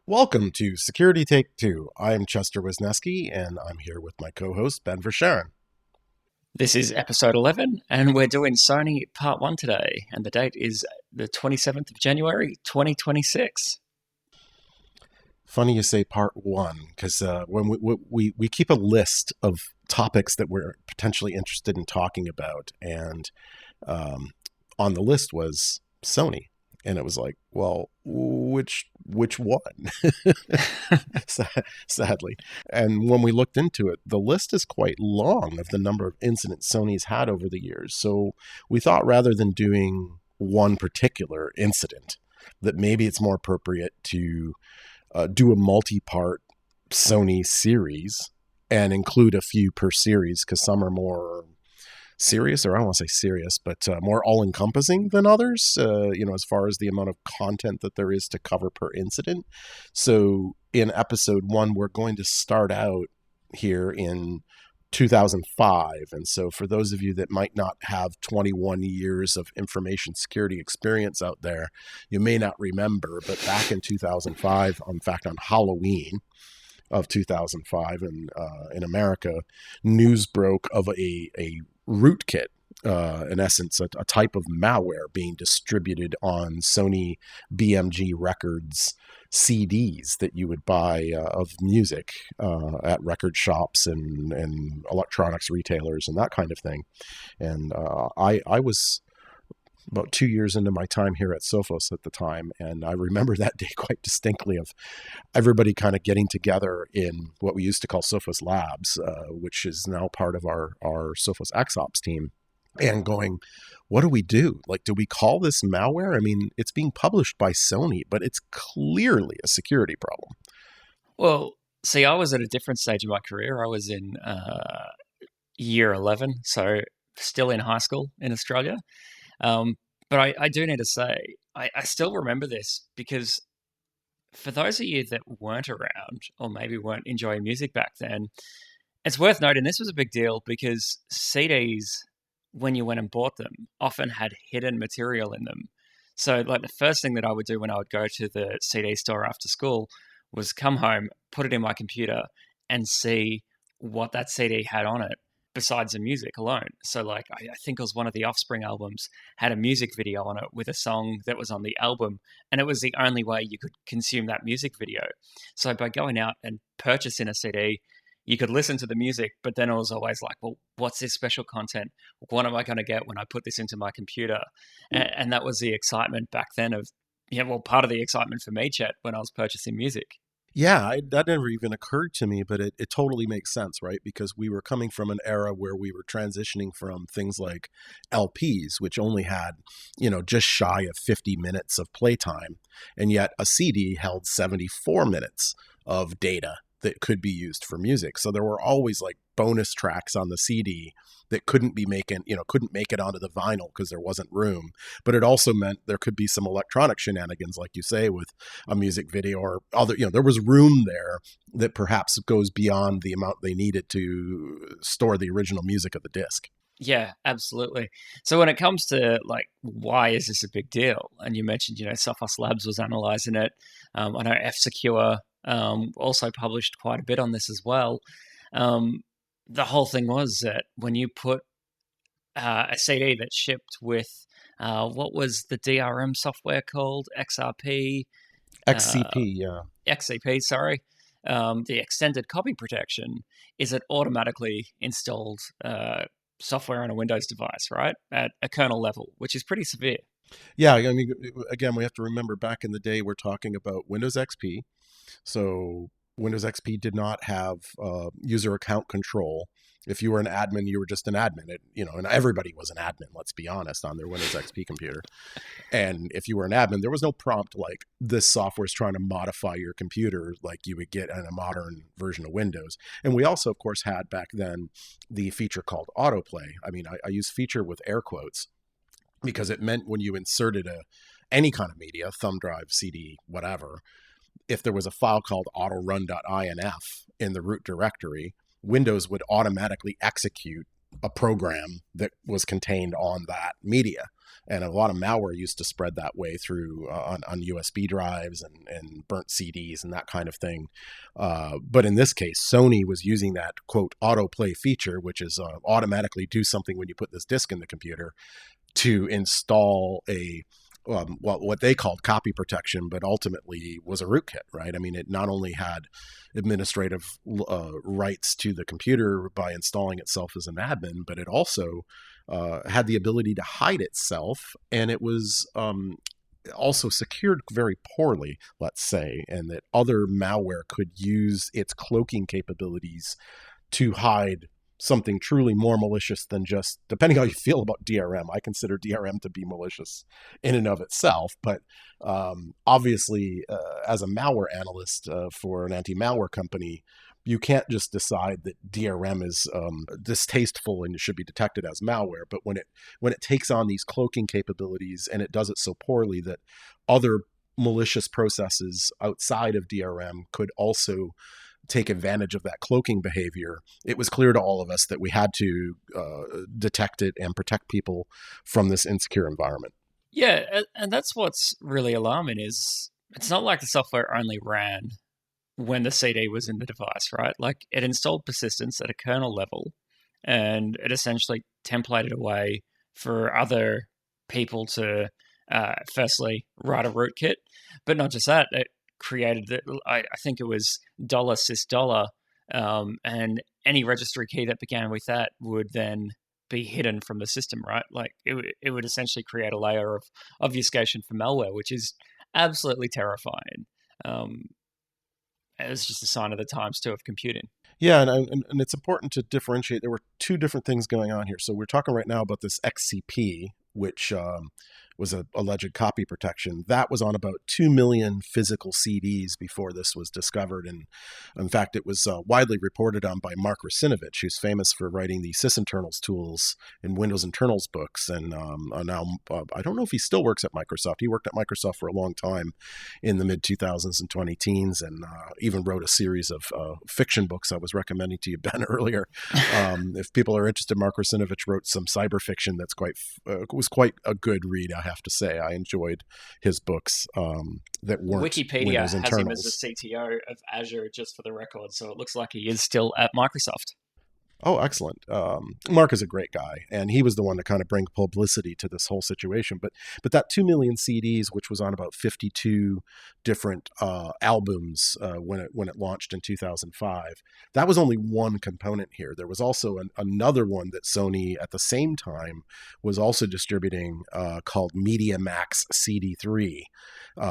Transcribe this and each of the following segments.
Welcome to Security Take Two. I am Chester Wisniewski, and I'm here with my co-host Ben Verscharen. This is episode 11, and we're doing Sony Part 1 today, and the date is the 27th of January, 2026. Funny you say Part 1, because when we keep a list of topics that we're potentially interested in talking about, and on the list was Sony. And it was like, well, which one? Sadly. And when we looked into it, the list is quite long of the number of incidents Sony's had over the years. So we thought rather than doing one particular incident, that maybe it's more appropriate to do a multi-part Sony series and include a few per series, because some are more serious, or I don't want to say serious, but more all-encompassing than others, as far as the amount of content that there is to cover per incident. So in episode 1, we're going to start out here in 2005. And so for those of you that might not have 21 years of information security experience out there, you may not remember, but back in 2005, in fact, on Halloween of 2005 in America, news broke of a rootkit, in essence, a type of malware being distributed on Sony BMG Records CDs that you would buy of music at record shops and electronics retailers and that kind of thing. And I was about 2 years into my time here at Sophos at the time, and I remember that day quite distinctly of everybody kind of getting together in what we used to call Sophos Labs, which is now part of our Sophos XOps team, and going, what do we do? Like, do we call this malware? I mean, it's being published by Sony, but it's clearly a security problem. Well, see, I was at a different stage of my career. I was in year 11, so still in high school in Australia. But I do need to say, I still remember this because for those of you that weren't around or maybe weren't enjoying music back then, it's worth noting this was a big deal because CDs, when you went and bought them, often had hidden material in them. So like the first thing that I would do when I would go to the CD store after school was come home, put it in my computer and see what that CD had on it, besides the music alone. So like, I think it was one of the Offspring albums had a music video on it with a song that was on the album, and it was the only way you could consume that music video. So by going out and purchasing a CD, you could listen to the music, but then it was always like, well, what's this special content? What am I going to get when I put this into my computer? And that was the excitement back then of, part of the excitement for me, Chet, when I was purchasing music. Yeah, that never even occurred to me, but it totally makes sense, right? Because we were coming from an era where we were transitioning from things like LPs, which only had, just shy of 50 minutes of playtime, and yet a CD held 74 minutes of data that could be used for music. So there were always like bonus tracks on the CD that couldn't make it onto the vinyl because there wasn't room. But it also meant there could be some electronic shenanigans, like you say, with a music video or other, there was room there that perhaps goes beyond the amount they needed to store the original music of the disc. Yeah, absolutely. So when it comes to like, why is this a big deal? And you mentioned, Sophos Labs was analyzing it. I know F-Secure also published quite a bit on this as well. The whole thing was that when you put a CD that shipped with, what was the DRM software called? XCP, sorry. The extended copy protection is it automatically installed software on a Windows device, right? At a kernel level, which is pretty severe. Yeah, I mean, again, we have to remember back in the day, we're talking about Windows XP. So Windows XP did not have user account control. If you were an admin, you were just an admin. And everybody was an admin, let's be honest, on their Windows XP computer. And if you were an admin, there was no prompt like this software is trying to modify your computer like you would get in a modern version of Windows. And we also, of course, had back then the feature called autoplay. I mean, I use feature with air quotes because it meant when you inserted any kind of media, thumb drive, CD, whatever, if there was a file called autorun.inf in the root directory, Windows would automatically execute a program that was contained on that media. And a lot of malware used to spread that way through on USB drives and burnt CDs and that kind of thing. But in this case, Sony was using that quote autoplay feature, which is automatically do something when you put this disk in the computer, to install a what they called copy protection, but ultimately was a rootkit, right? I mean, it not only had administrative rights to the computer by installing itself as an admin, but it also had the ability to hide itself, and it was also secured very poorly, let's say, and that other malware could use its cloaking capabilities to hide something truly more malicious than just, depending how you feel about DRM. I consider DRM to be malicious in and of itself, but obviously, as a malware analyst for an anti-malware company, you can't just decide that DRM is distasteful and it should be detected as malware. But when it takes on these cloaking capabilities, and it does it so poorly that other malicious processes outside of DRM could also take advantage of that cloaking behavior, it was clear to all of us that we had to detect it and protect people from this insecure environment. Yeah, and that's what's really alarming is it's not like the software only ran when the CD was in the device, right? Like it installed persistence at a kernel level, and it essentially templated a way for other people to firstly write a rootkit, but not just that, it created I think it was $sys dollar, and any registry key that began with that would then be hidden from the system, right? Like it would essentially create a layer of obfuscation for malware, which is absolutely terrifying. It's just a sign of the times too of computing. Yeah, and it's important to differentiate. There were two different things going on here. So we're talking right now about this XCP, which was a alleged copy protection. That was on about 2 million physical CDs before this was discovered. And in fact, it was widely reported on by Mark Russinovich, who's famous for writing the sysinternals tools in Windows internals books. And now, I don't know if he still works at Microsoft. He worked at Microsoft for a long time in the mid-2000s and 20-teens, and even wrote a series of fiction books I was recommending to you, Ben, earlier. If people are interested, Mark Russinovich wrote some cyber fiction that's was quite a good read, I have to say. I enjoyed his books that weren't Wikipedia Windows has internals. him as the CTO of Azure, just for the record, so it looks like he is still at Microsoft. Oh, excellent. Mark is a great guy, and he was the one to kind of bring publicity to this whole situation. But that 2 million CDs, which was on about 52 different albums when it launched in 2005, that was only one component here. There was also another one that Sony at the same time was also distributing called Media Max CD3,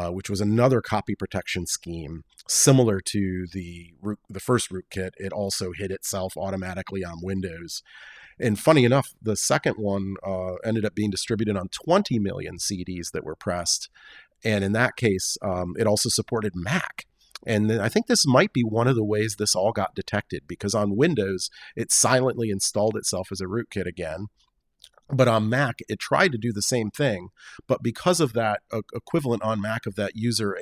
which was another copy protection scheme similar to the first rootkit. It also hid itself automatically on Windows. And funny enough, the second one ended up being distributed on 20 million CDs that were pressed. And in that case, it also supported Mac. And then I think this might be one of the ways this all got detected, because on Windows, it silently installed itself as a rootkit again. But on Mac, it tried to do the same thing. But because of that equivalent on Mac of that user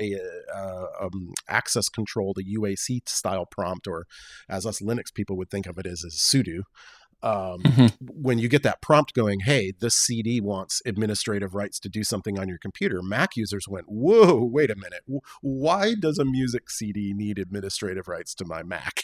access control, the UAC style prompt, or as us Linux people would think of it as sudo, when you get that prompt going, hey, this CD wants administrative rights to do something on your computer, Mac users went, whoa, wait a minute. Why does a music CD need administrative rights to my Mac?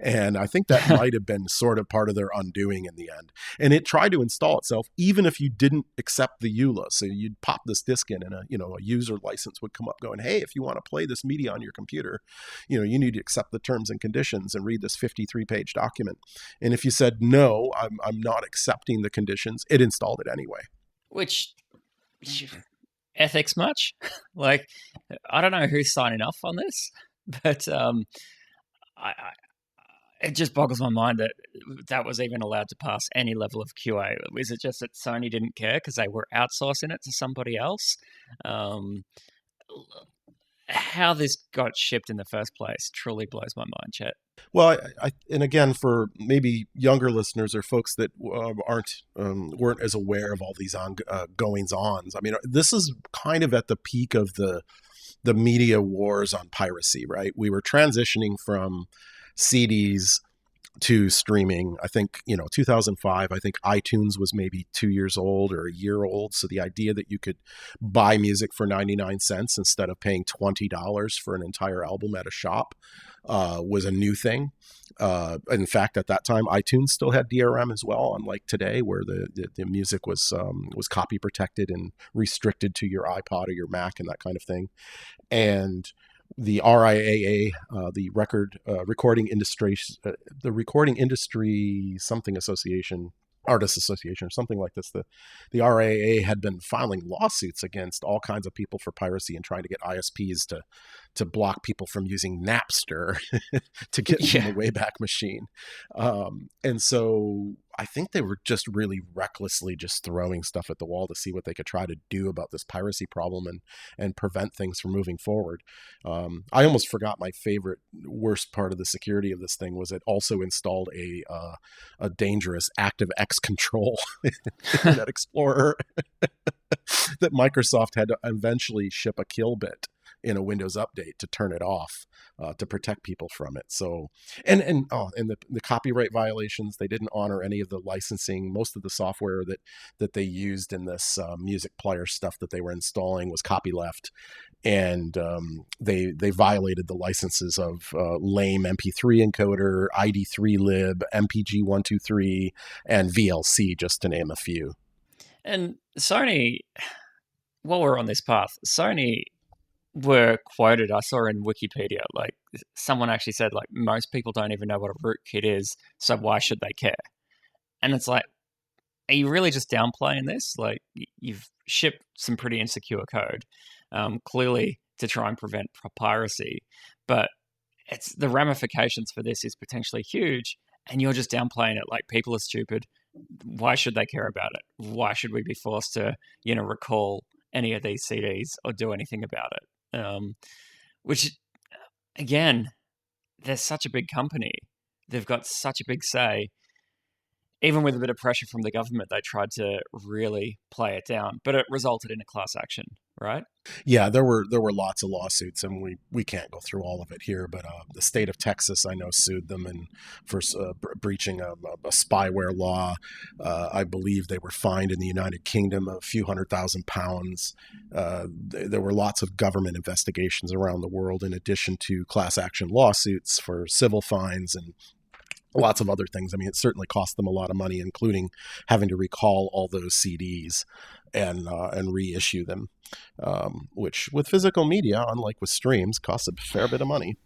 And I think that might have been sort of part of their undoing in the end. And it tried to install itself even if you didn't accept the EULA. So you'd pop this disk in, and a user license would come up going, hey, if you want to play this media on your computer, you need to accept the terms and conditions and read this 53-page document. And if you said, no, I'm not accepting the conditions, it installed it anyway. Which, ethics much? Like, I don't know who's signing off on this, but it just boggles my mind that was even allowed to pass any level of QA. Is it just that Sony didn't care because they were outsourcing it to somebody else? How this got shipped in the first place truly blows my mind, Chet. Well, and again, for maybe younger listeners or folks that weren't as aware of all these goings-ons, I mean, this is kind of at the peak of the media wars on piracy, right? We were transitioning from CDs to streaming. I think, 2005, I think iTunes was maybe 2 years old or a year old. So the idea that you could buy music for 99 cents instead of paying $20 for an entire album at a shop was a new thing. In fact, at that time, iTunes still had DRM as well, unlike today, where the music was copy protected and restricted to your iPod or your Mac and that kind of thing. And the RIAA, the Recording Industry something association, artists association or something like this, the RIAA had been filing lawsuits against all kinds of people for piracy and trying to get ISPs to block people from using Napster to get in the Wayback Machine. And so I think they were just really recklessly just throwing stuff at the wall to see what they could try to do about this piracy problem and prevent things from moving forward. I almost forgot my favorite, worst part of the security of this thing was it also installed a dangerous ActiveX control Internet Explorer that Microsoft had to eventually ship a kill bit in a Windows update to turn it off to protect people from it. So, and the copyright violations, they didn't honor any of the licensing. Most of the software that they used in this music player stuff that they were installing was copyleft, and they violated the licenses of lame MP3 encoder, ID3lib, MPG123, and VLC, just to name a few. And Sony, while we're on this path, Sony were quoted, I saw in Wikipedia, like someone actually said, like, most people don't even know what a rootkit is, so why should they care? And it's like, are you really just downplaying this? Like, you've shipped some pretty insecure code, clearly to try and prevent piracy, but it's the ramifications for this is potentially huge, and you're just downplaying it. Like, people are stupid. Why should they care about it? Why should we be forced to, recall any of these CDs or do anything about it? Which, again, they're such a big company. They've got such a big say. Even with a bit of pressure from the government, they tried to really play it down, but it resulted in a class action, right? Yeah, there were lots of lawsuits, and we can't go through all of it here. But the state of Texas, I know, sued them and for breaching a spyware law. I believe they were fined in the United Kingdom a few £100,000. There were lots of government investigations around the world, in addition to class action lawsuits for civil fines and lots of other things. I mean, it certainly cost them a lot of money, including having to recall all those CDs and reissue them, which with physical media, unlike with streams, costs a fair bit of money.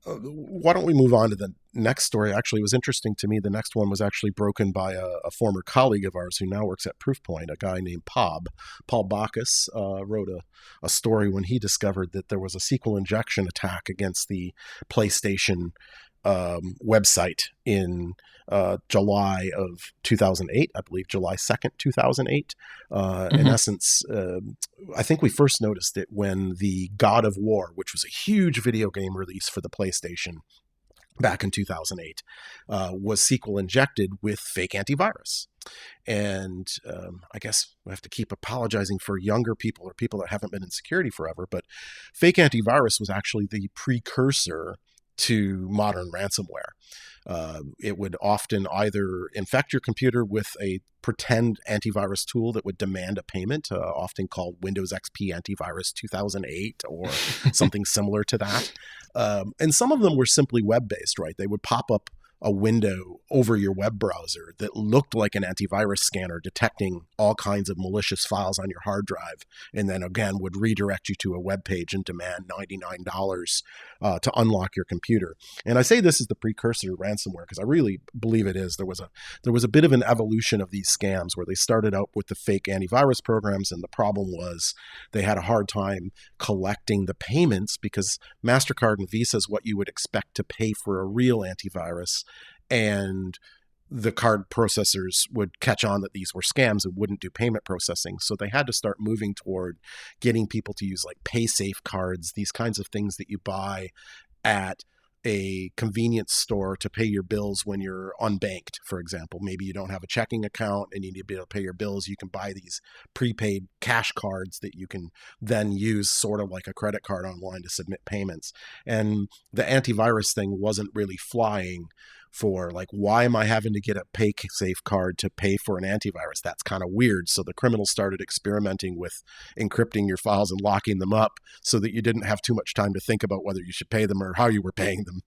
Why don't we move on to the next story? Actually, it was interesting to me. The next one was actually broken by a former colleague of ours who now works at Proofpoint, a guy named Paul Bacchus. Wrote a story when he discovered that there was a SQL injection attack against the PlayStation website in July of 2008, I believe July 2nd, 2008. In essence, I think we first noticed it when the God of War, which was a huge video game release for the PlayStation back in 2008, was SQL injected with fake antivirus. And I guess we have to keep apologizing for younger people or people that haven't been in security forever, but fake antivirus was actually the precursor to modern ransomware. It would often either infect your computer with a pretend antivirus tool that would demand a payment, often called Windows XP Antivirus 2008 or something similar to that. And some of them were simply web-based, right? They would pop up a window over your web browser that looked like an antivirus scanner detecting all kinds of malicious files on your hard drive, and then again would redirect you to a web page and demand $99 to unlock your computer. And I say this is the precursor to ransomware because I really believe it is. There was a bit of an evolution of these scams where they started out with the fake antivirus programs, and the problem was they had a hard time collecting the payments because MasterCard and Visa is what you would expect to pay for a real antivirus. And the card processors would catch on that these were scams and wouldn't do payment processing. So they had to start moving toward getting people to use like PaySafe cards, these kinds of things that you buy at a convenience store to pay your bills when you're unbanked, for example. Maybe you don't have a checking account and you need to be able to pay your bills. You can buy these prepaid cash cards that you can then use sort of like a credit card online to submit payments. And the antivirus thing wasn't really flying for like, why am I having to get a PaySafe card to pay for an antivirus? That's kind of weird. So the criminals started experimenting with encrypting your files and locking them up so that you didn't have too much time to think about whether you should pay them or how you were paying them,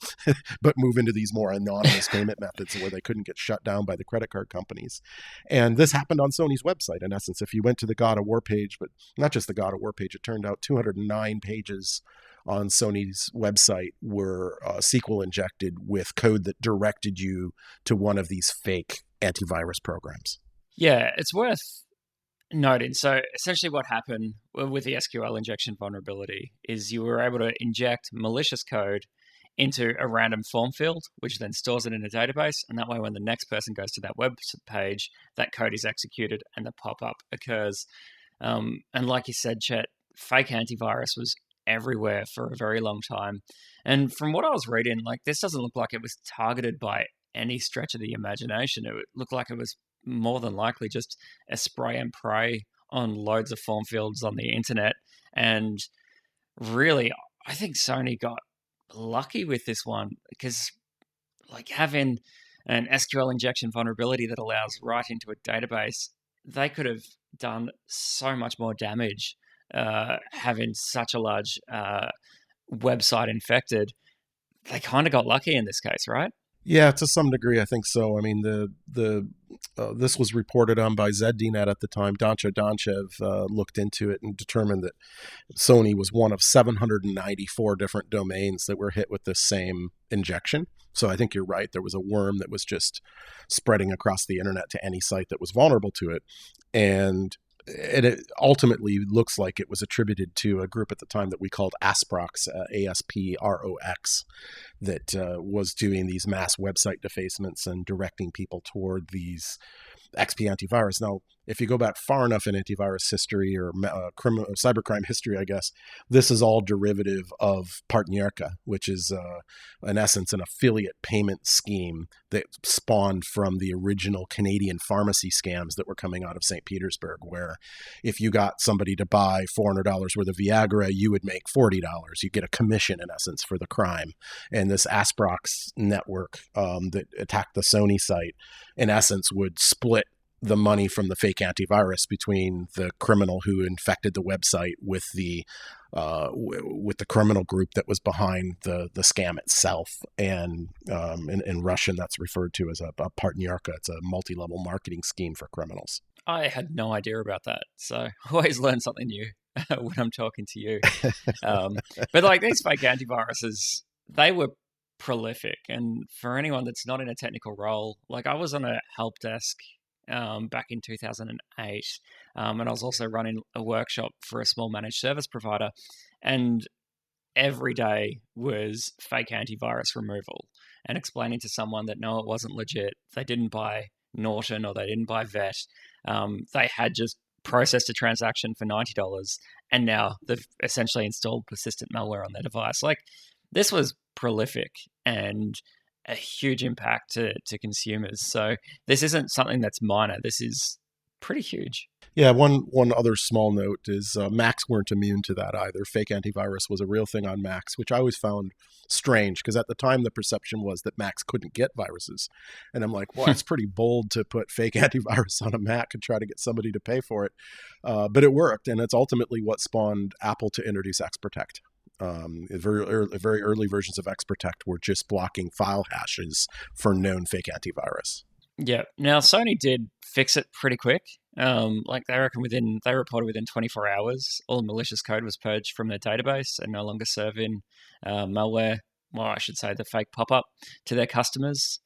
but move into these more anonymous payment methods where they couldn't get shut down by the credit card companies. And this happened on Sony's website. In essence, if you went to the God of War page, but not just the God of War page, it turned out 209 pages on Sony's website were SQL injected with code that directed you to one of these fake antivirus programs. Yeah, it's worth noting. So essentially what happened with the SQL injection vulnerability is you were able to inject malicious code into a random form field, which then stores it in a database. And that way, when the next person goes to that web page, that code is executed and the pop-up occurs. And like you said, Chet, fake antivirus was everywhere for a very long time. And from what I was reading, like this doesn't look like it was targeted by any stretch of the imagination. It looked like it was more than likely just a spray and pray on loads of form fields on the internet. And really, I think Sony got lucky with this one because like having an SQL injection vulnerability that allows right into a database, they could have done so much more damage having such a large website infected. They kind of got lucky in this case, right? Yeah, to some degree, I think so. I mean, this was reported on by ZDNet at the time. Dancha Danchev looked into it and determined that Sony was one of 794 different domains that were hit with this same injection. So I think you're right. There was a worm that was just spreading across the internet to any site that was vulnerable to it. And it ultimately looks like it was attributed to a group at the time that we called Asprox, ASPROX, that was doing these mass website defacements and directing people toward these XP antivirus. Now, if you go back far enough in antivirus history or cybercrime history, I guess, this is all derivative of Partnerka, which is, in essence, an affiliate payment scheme that spawned from the original Canadian pharmacy scams that were coming out of St. Petersburg, where if you got somebody to buy $400 worth of Viagra, you would make $40. You get a commission, in essence, for the crime. And this Asprox network that attacked the Sony site, in essence, would split the money from the fake antivirus between the criminal who infected the website with the criminal group that was behind the scam itself. And in Russian, that's referred to as a partnerka. It's a multi-level marketing scheme for criminals. I had no idea about that. So I always learn something new when I'm talking to you. But like these fake antiviruses, they were prolific. And for anyone that's not in a technical role, like I was on a help desk back in 2008. And I was also running a workshop for a small managed service provider. And every day was fake antivirus removal and explaining to someone that no, it wasn't legit. They didn't buy Norton or they didn't buy Vet. They had just processed a transaction for $90 and now they've essentially installed persistent malware on their device. Like this was prolific and a huge impact to consumers. So this isn't something that's minor. This is pretty huge. Yeah, one other small note is Macs weren't immune to that either. Fake antivirus was a real thing on Macs, which I always found strange because at the time the perception was that Macs couldn't get viruses. And I'm like, well, it's pretty bold to put fake antivirus on a Mac and try to get somebody to pay for it. But it worked, and it's ultimately what spawned Apple to introduce XProtect. Very early versions of XProtect were just blocking file hashes for known fake antivirus. Yeah. Now Sony did fix it pretty quick. Like they reported within 24 hours, all malicious code was purged from their database and no longer serving malware. Well, I should say the fake pop-up to their customers.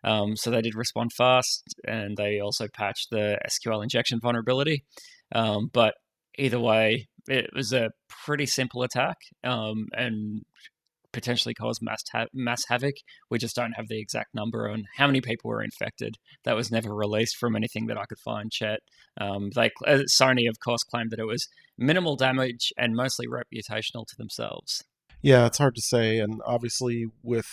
So they did respond fast, and they also patched the SQL injection vulnerability. But either way, it was a pretty simple attack and potentially caused mass havoc. We just don't have the exact number on how many people were infected. That was never released from anything that I could find, Chet. Sony, of course, claimed that it was minimal damage and mostly reputational to themselves. Yeah, it's hard to say, and obviously, with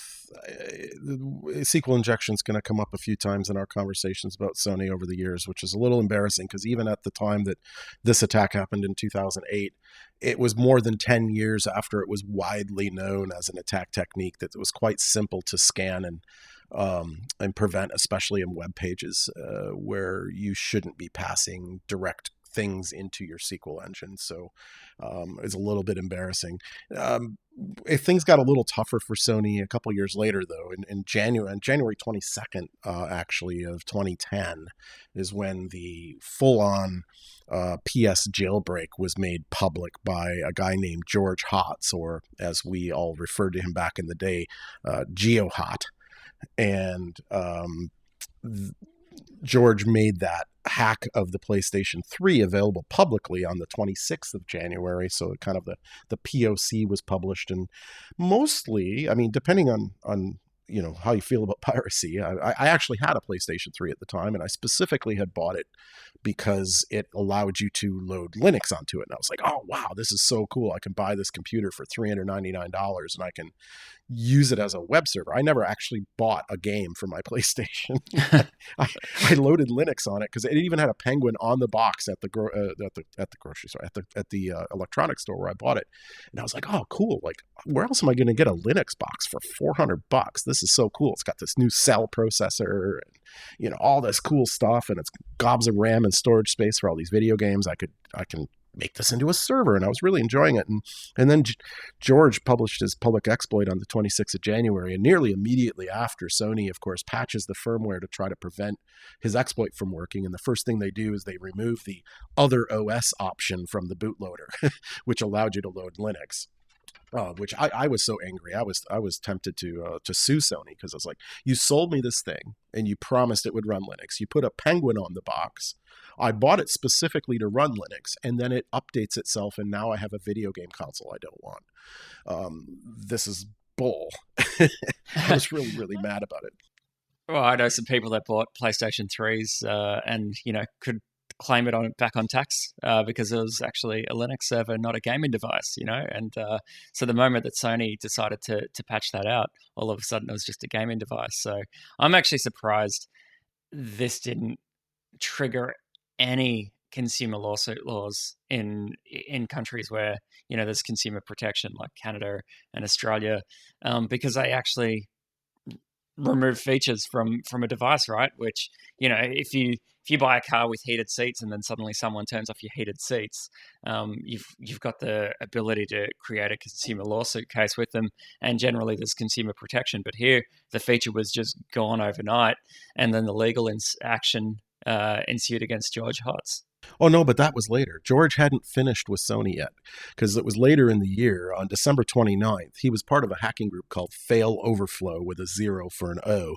SQL injection is going to come up a few times in our conversations about Sony over the years, which is a little embarrassing because even at the time that this attack happened in 2008, it was more than 10 years after it was widely known as an attack technique that it was quite simple to scan and prevent, especially in web pages where you shouldn't be passing direct things into your SQL engine. So it's a little bit embarrassing. If things got a little tougher for Sony a couple years later, though, in January 22nd, actually, of 2010, is when the full-on PS jailbreak was made public by a guy named George Hotz, or as we all referred to him back in the day, GeoHot. And George made that hack of the PlayStation 3 available publicly on the 26th of January. So kind of the POC was published, and mostly, I mean, depending on how you feel about piracy, I actually had a PlayStation 3 at the time, and I specifically had bought it because it allowed you to load Linux onto it. And I was like, oh wow, this is so cool. I can buy this computer for $399 and I can use it as a web server. I never actually bought a game for my PlayStation. I loaded Linux on it because it even had a penguin on the box at the grocery store, at the electronics store where I bought it. And I was like, oh cool, like where else am I going to get a Linux box for $400? This is so cool. It's got this new cell processor and all this cool stuff, and it's gobs of RAM and storage space for all these video games. I can make this into a server, and I was really enjoying it. And then George published his public exploit on the 26th of January, and nearly immediately after, Sony, of course, patches the firmware to try to prevent his exploit from working. And the first thing they do is they remove the other OS option from the bootloader, which allowed you to load Linux. Which I was so angry. I was tempted to sue Sony because I was like, you sold me this thing and you promised it would run Linux. You put a penguin on the box. I bought it specifically to run Linux, and then it updates itself, and now I have a video game console I don't want. This is bull. I was really, really mad about it. Well, I know some people that bought PlayStation 3s and could claim it back on tax because it was actually a Linux server, not a gaming device, and so the moment that Sony decided to patch that out, all of a sudden it was just a gaming device. So I'm actually surprised this didn't trigger any consumer lawsuit laws in countries where there's consumer protection like Canada and Australia, because they actually remove features from a device, right? Which if you buy a car with heated seats and then suddenly someone turns off your heated seats, you've got the ability to create a consumer lawsuit case with them, and generally there's consumer protection. But here the feature was just gone overnight, and then the legal action ensued against George Hotz. Oh, no, but that was later. George hadn't finished with Sony yet because it was later in the year. On December 29th, he was part of a hacking group called Fail Overflow with a 0 for an O.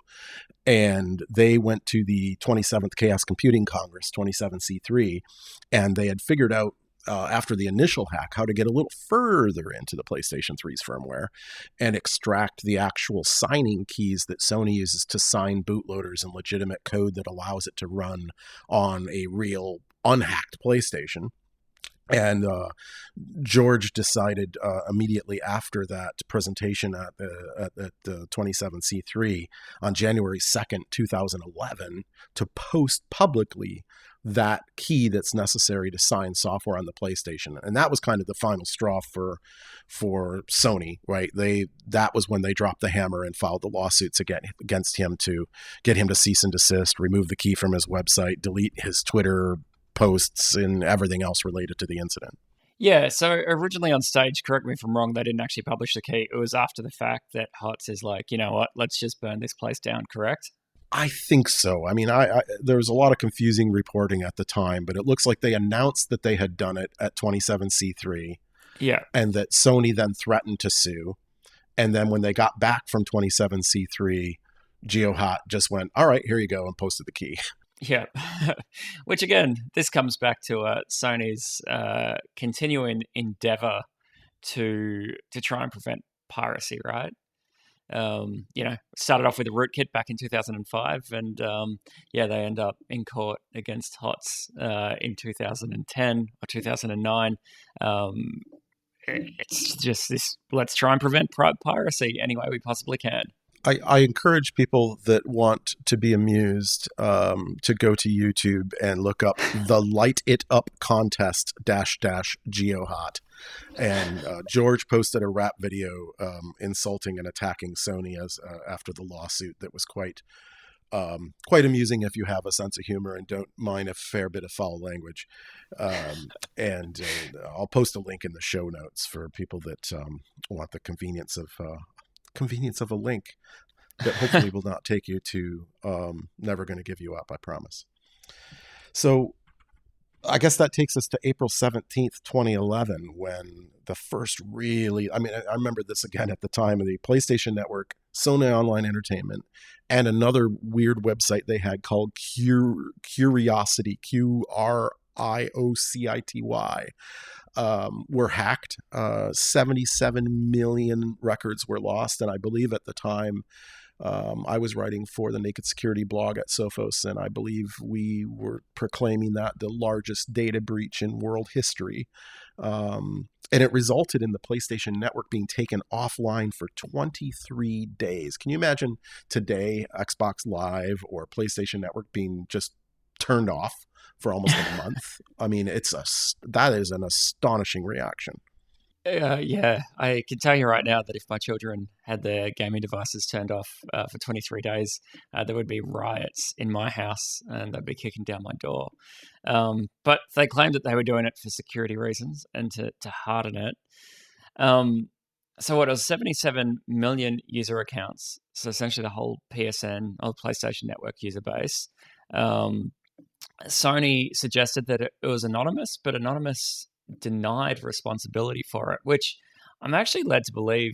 And they went to the 27th Chaos Computing Congress, 27C3, and they had figured out after the initial hack how to get a little further into the PlayStation 3's firmware and extract the actual signing keys that Sony uses to sign bootloaders and legitimate code that allows it to run on a real unhacked PlayStation. And George decided immediately after that presentation at the 27C3 on January 2nd, 2011, to post publicly that key that's necessary to sign software on the PlayStation. And that was kind of the final straw for Sony, right? That was when they dropped the hammer and filed the lawsuits against him to get him to cease and desist, remove the key from his website, delete his Twitter posts, and everything else related to the incident. Yeah, so originally on stage, correct me if I'm wrong, they didn't actually publish the key. It was after the fact that Hotz is like, you know what, let's just burn this place down, correct? I think so. I mean, there was a lot of confusing reporting at the time, but it looks like they announced that they had done it at 27C3. Yeah. And that Sony then threatened to sue. And then when they got back from 27C3, GeoHot just went, all right, here you go, and posted the key. Yeah, which again, this comes back to Sony's continuing endeavor to try and prevent piracy, right? Started off with a rootkit back in 2005, and they end up in court against Hotz in 2010 or 2009. it's just this. Let's try and prevent piracy any way we possibly can. I encourage people that want to be amused to go to YouTube and look up the Light It Up contest --geohot. And George posted a rap video insulting and attacking Sony as after the lawsuit that was quite amusing if you have a sense of humor and don't mind a fair bit of foul language. And I'll post a link in the show notes for people that want the convenience of a link that hopefully will not take you to Never Gonna Give You Up, I promise. So I guess that takes us to April 17th, 2011, when the first really, I remember this again at the time of the PlayStation Network, Sony Online Entertainment, and another weird website they had called Curiosity, Qriocity, were hacked. 77 million records were lost. And I believe at the time, I was writing for the Naked Security blog at Sophos, and I believe we were proclaiming that the largest data breach in world history. And it resulted in the PlayStation Network being taken offline for 23 days. Can you imagine today Xbox Live or PlayStation Network being just turned off for almost a month? I mean, that is an astonishing reaction. Yeah, I can tell you right now that if my children had their gaming devices turned off for 23 days, there would be riots in my house and they'd be kicking down my door. But they claimed that they were doing it for security reasons and to harden it. So what, it was 77 million user accounts. So essentially the whole PSN, or PlayStation Network user base. Sony suggested that it was anonymous, but Anonymous denied responsibility for it, which I'm actually led to believe.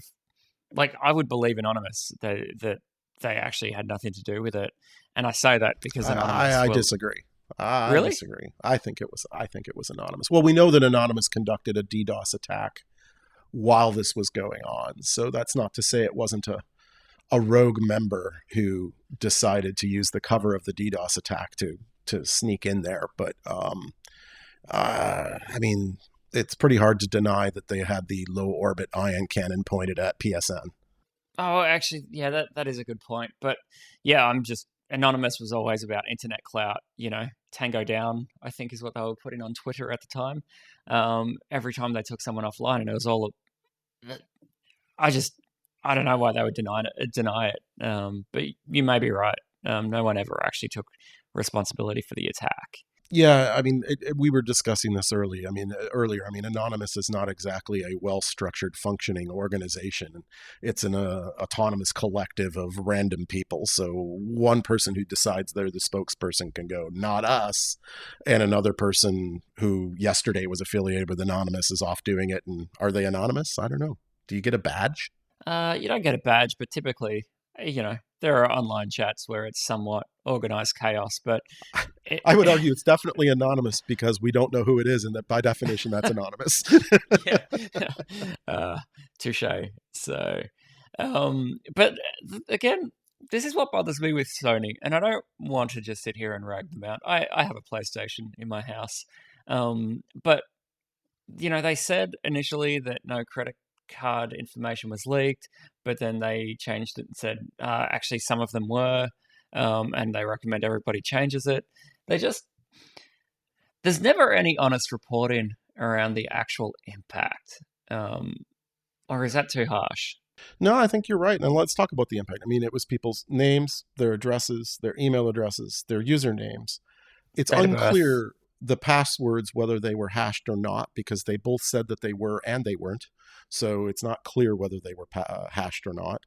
Like, I would believe Anonymous that they actually had nothing to do with it, and I say that because Anonymous. I disagree. Really? I disagree. I think it was Anonymous. Well, we know that Anonymous conducted a DDoS attack while this was going on, so that's not to say it wasn't a rogue member who decided to use the cover of the DDoS attack to sneak in there, but I mean, it's pretty hard to deny that they had the low orbit ion cannon pointed at PSN. Oh, actually, yeah, that is a good point. But yeah, Anonymous was always about internet clout, Tango down, I think is what they were putting on Twitter at the time. Every time they took someone offline, and it was all, I don't know why they would deny it. But you may be right. No one ever actually took responsibility for the attack. Yeah, I mean, we were discussing this earlier. I mean, Anonymous is not exactly a well-structured, functioning organization. It's an autonomous collective of random people. So one person who decides they're the spokesperson can go, not us. And another person who yesterday was affiliated with Anonymous is off doing it. And are they anonymous? I don't know. Do you get a badge? You don't get a badge, but typically, there are online chats where it's somewhat organized chaos, but I would argue it's definitely anonymous because we don't know who it is, and that by definition, that's anonymous. Touche. So, but again, this is what bothers me with Sony, and I don't want to just sit here and rag them out. I have a PlayStation in my house, but they said initially that no credit card information was leaked, but then they changed it and said actually some of them were, and they recommend everybody changes it. There's never any honest reporting around the actual impact, or is that too harsh? No, I think you're right. And let's talk about the impact. I mean, it was people's names, their addresses, their email addresses, their usernames. It's unclear the passwords, whether they were hashed or not, because they both said that they were and they weren't. So it's not clear whether they were hashed or not.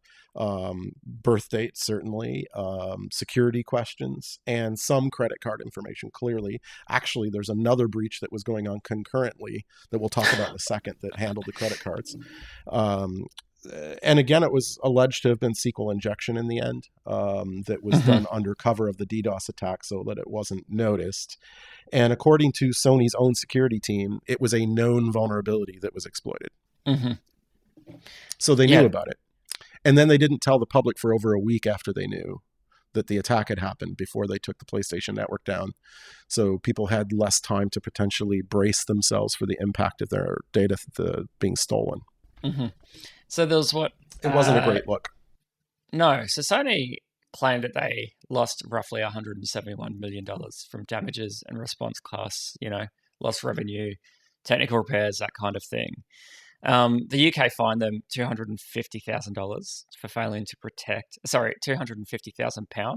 Birth date, certainly. Security questions and some credit card information, clearly. Actually, there's another breach that was going on concurrently that we'll talk about in a second that handled the credit cards. And again, it was alleged to have been SQL injection in the end that was done under cover of the DDoS attack so that it wasn't noticed. And according to Sony's own security team, it was a known vulnerability that was exploited. So they knew about it. And then they didn't tell the public for over a week after they knew. that the attack had happened before they took the PlayStation Network down. So people had less time to potentially brace themselves for the impact of their data being stolen. Mm-hmm. So there was what? It wasn't a great look. No. So Sony claimed that they lost roughly $171 million from damages and response costs, lost revenue, technical repairs, that kind of thing. The UK fined them $250,000 for failing to protect, £250,000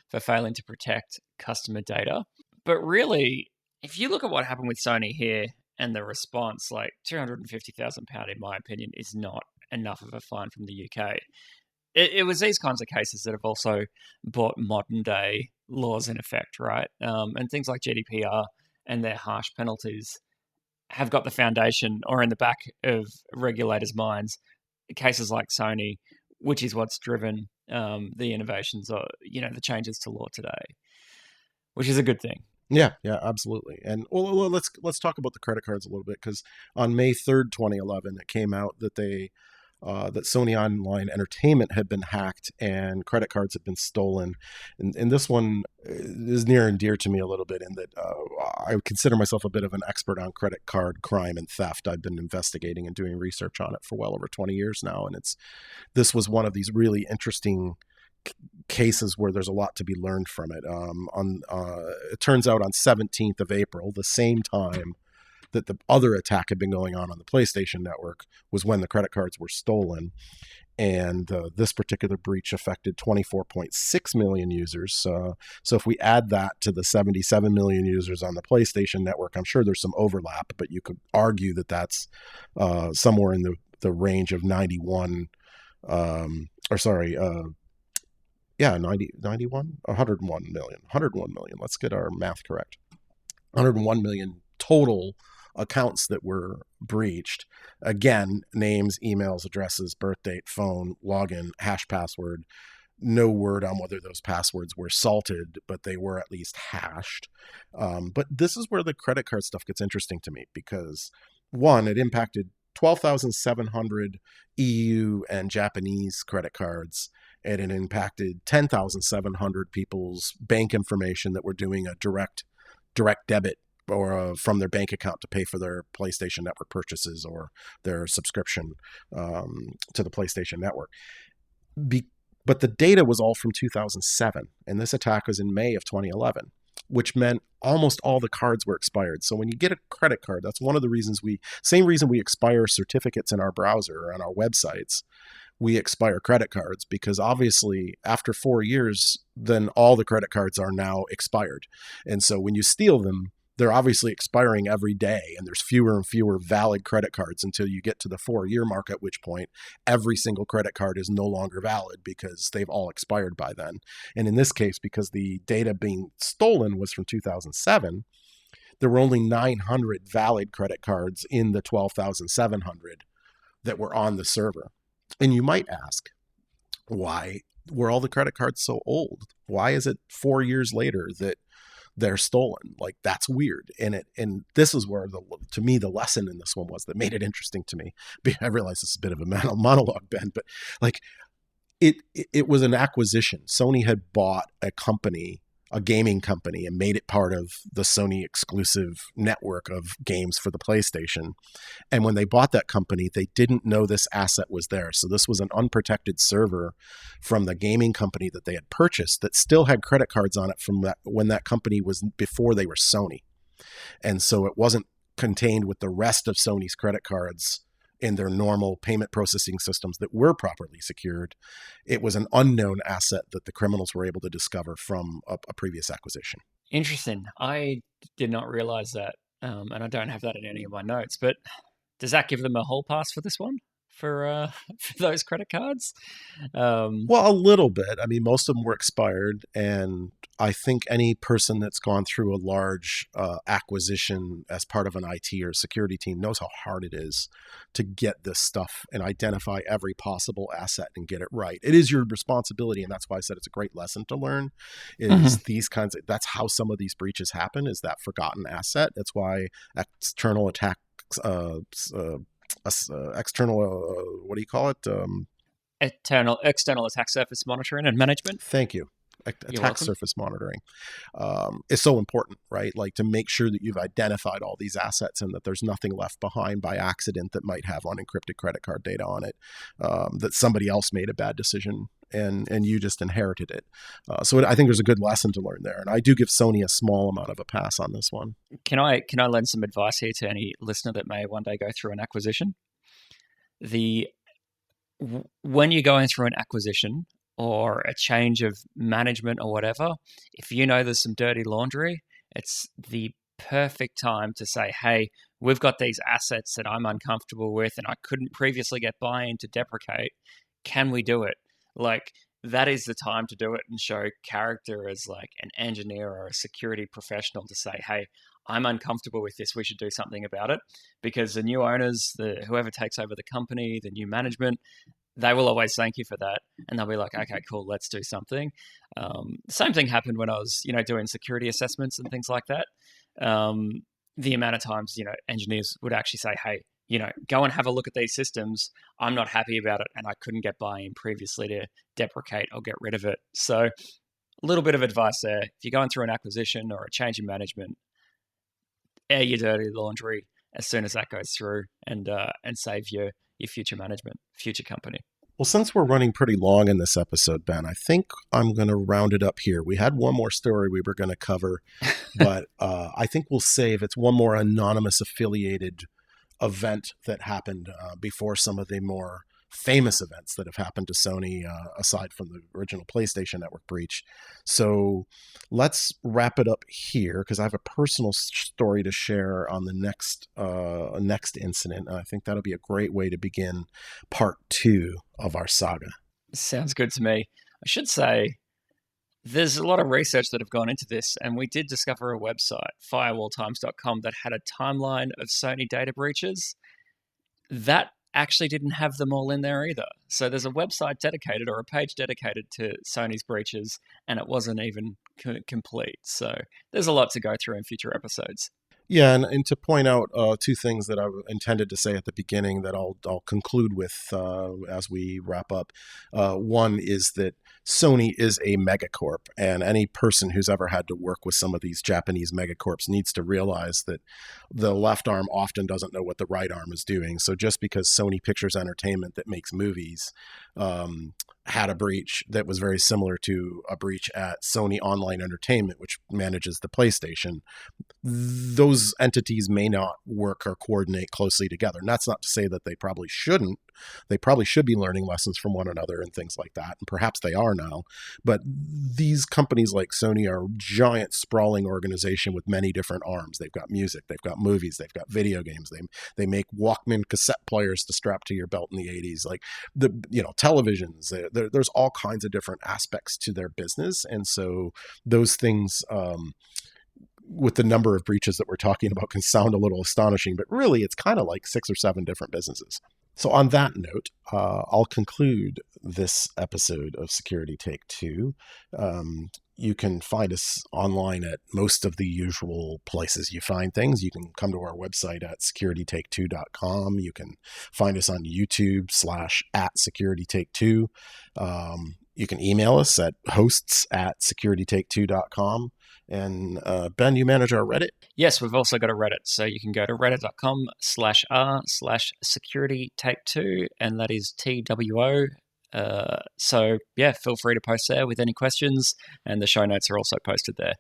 for failing to protect customer data. But really, if you look at what happened with Sony here and the response, like £250,000, in my opinion, is not enough of a fine from the UK. It was these kinds of cases that have also brought modern day laws in effect, right? And things like GDPR and their harsh penalties have got the foundation or in the back of regulators' minds cases like Sony, which is what's driven the innovations or the changes to law today, which is a good thing. Yeah, absolutely. And well, let's talk about the credit cards a little bit, because on May 3rd, 2011, it came out that that Sony Online Entertainment had been hacked and credit cards had been stolen. And this one is near and dear to me a little bit, in that I consider myself a bit of an expert on credit card crime and theft. I've been investigating and doing research on it for well over 20 years now. And this was one of these really interesting cases where there's a lot to be learned from it. It turns out on 17th of April, the same time that the other attack had been going on the PlayStation Network, was when the credit cards were stolen. And this particular breach affected 24.6 million users. So if we add that to the 77 million users on the PlayStation Network, I'm sure there's some overlap, but you could argue that that's somewhere in the range of 91 million, 101 million. Let's get our math correct. 101 million total accounts that were breached. Again, names, emails, addresses, birth date, phone, login, hash password. No word on whether those passwords were salted, but they were at least hashed. But this is where the credit card stuff gets interesting to me, because one, it impacted 12,700 EU and Japanese credit cards, and it impacted 10,700 people's bank information that were doing a direct debit or from their bank account to pay for their PlayStation Network purchases or their subscription to the PlayStation Network. But the data was all from 2007, and this attack was in May of 2011, which meant almost all the cards were expired. So when you get a credit card, that's one of the reasons same reason we expire certificates in our browser or on our websites. We expire credit cards, because obviously after 4 years, then all the credit cards are now expired. And so when you steal them, they're obviously expiring every day, and there's fewer and fewer valid credit cards until you get to the 4-year mark, at which point every single credit card is no longer valid because they've all expired by then. And in this case, because the data being stolen was from 2007, there were only 900 valid credit cards in the 12,700 that were on the server. And you might ask, why were all the credit cards so old? Why is it 4 years later that they're stolen? Like, that's weird. And this is where to me the lesson in this one was that made it interesting to me. I realize this is a bit of a monologue, Ben, but like it was an acquisition. Sony had bought a gaming company, and made it part of the Sony exclusive network of games for the PlayStation. And when they bought that company, they didn't know this asset was there. So this was an unprotected server from the gaming company that they had purchased that still had credit cards on it from when that company was before they were Sony. And so it wasn't contained with the rest of Sony's credit cards in their normal payment processing systems that were properly secured. It was an unknown asset that the criminals were able to discover from a previous acquisition. Interesting. I did not realize that, and I don't have that in any of my notes. But does that give them a hall pass for this one, for those credit cards? Well, a little bit. I mean, most of them were expired, and I think any person that's gone through a large acquisition as part of an IT or security team knows how hard it is to get this stuff and identify every possible asset and get it right. It is your responsibility, and that's why I said it's a great lesson to learn. These kinds of, that's how some of these breaches happen, is that forgotten asset. That's why external attacks, what do you call it? External attack surface monitoring and management. Thank you. You're attack welcome. surface monitoring is so important, right? Like to make sure that you've identified all these assets and that there's nothing left behind by accident that might have unencrypted credit card data on it, that somebody else made a bad decision and you just inherited it. I think there's a good lesson to learn there. And I do give Sony a small amount of a pass on this one. Can I lend some advice here to any listener that may one day go through an acquisition? When you're going through an acquisition or a change of management or whatever, if you know there's some dirty laundry, it's the perfect time to say, hey, we've got these assets that I'm uncomfortable with and I couldn't previously get buy-in to deprecate. Can we do it? Like, that is the time to do it and show character as like an engineer or a security professional to say, hey, I'm uncomfortable with this. We should do something about it. Because the new owners, whoever takes over the company, the new management, they will always thank you for that, and they'll be like, okay, cool, let's do something. Same thing happened when I was, doing security assessments and things like that. The amount of times, engineers would actually say, hey, go and have a look at these systems. I'm not happy about it, and I couldn't get buy-in previously to deprecate or get rid of it. So a little bit of advice there. If you're going through an acquisition or a change in management, air your dirty laundry as soon as that goes through, and save your future management, future company. Well, since we're running pretty long in this episode, Ben, I think I'm going to round it up here. We had one more story we were going to cover, but I think we'll save. It's one more anonymous affiliated event that happened before some of the more famous events that have happened to Sony, aside from the original PlayStation Network breach. So let's wrap it up here because I have a personal story to share on the next incident. And I think that'll be a great way to begin part 2 of our saga. Sounds good to me. I should say there's a lot of research that have gone into this, and we did discover a website, firewalltimes.com, that had a timeline of Sony data breaches. That actually didn't have them all in there either. So there's a website dedicated or a page dedicated to Sony's breaches, and it wasn't even complete. So there's a lot to go through in future episodes. Yeah, and to point out 2 things that I intended to say at the beginning that I'll conclude with as we wrap up. One is that Sony is a megacorp, and any person who's ever had to work with some of these Japanese megacorps needs to realize that the left arm often doesn't know what the right arm is doing. So just because Sony Pictures Entertainment that makes movies had a breach that was very similar to a breach at Sony Online Entertainment, which manages the PlayStation, those entities may not work or coordinate closely together. And that's not to say that they probably shouldn't. They probably should be learning lessons from one another and things like that. And perhaps they are now. But these companies like Sony are a giant, sprawling organization with many different arms. They've got music, they've got movies, they've got video games. They make Walkman cassette players to strap to your belt in the 80s. Like televisions. There's all kinds of different aspects to their business. And so those things, with the number of breaches that we're talking about, can sound a little astonishing, but really it's kind of like 6 or 7 different businesses. So on that note, I'll conclude this episode of Security Take 2. You can find us online at most of the usual places you find things. You can come to our website at securitytake2.com. You can find us on YouTube /@securitytake2. You can email us at hosts@securitytake2.com. And Ben, you manage our Reddit? Yes, we've also got a Reddit. So you can go to reddit.com/r/securitytake2, and that is TWO. So yeah, feel free to post there with any questions, and the show notes are also posted there.